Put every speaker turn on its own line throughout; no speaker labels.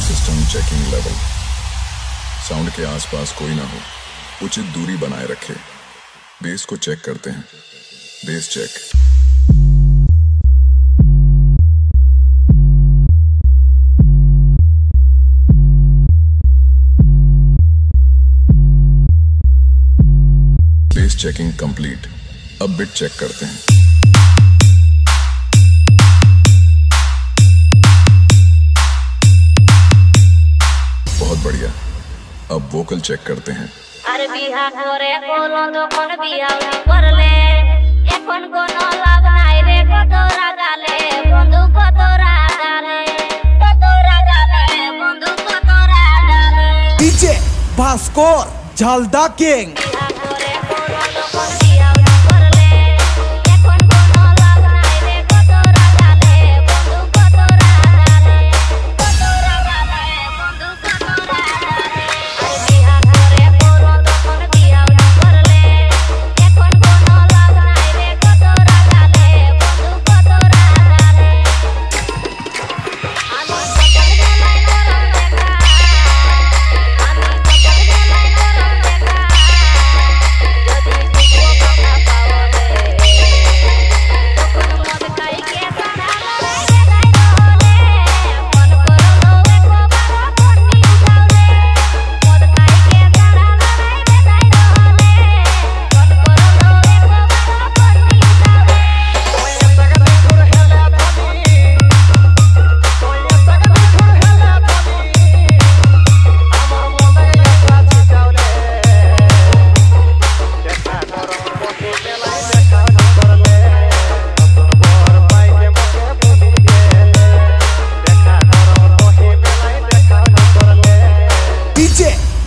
System checking level. Sound के आसपास कोई ना हो, उचित दूरी बनाए रखे। बेस को चेक करते हैं। Base check. Base checking complete. अब बिट चेक करते हैं। बहुत बढ़िया। अब वोकल चेक करते हैं।
अरे बिहा करे बोलो तो कोन बिहा करले এখন কোন লাভ নাই রে কত রাগালে বন্ধু কত রাগালে বন্ধু কত রাগালে
DJ Bhaskar Jhalda king.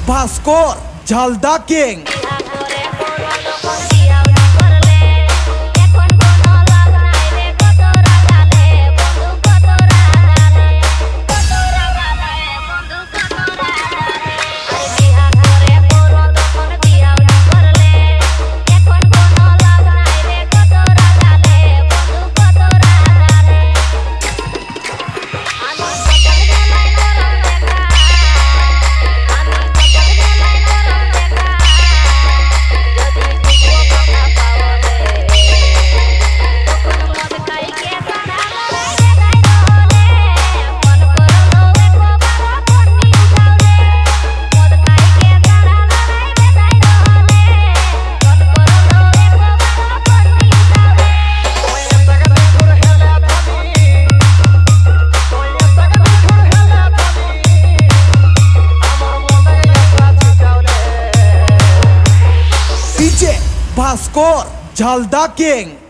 Bhaskar Jhalda king. Bhaskar Jhalda king.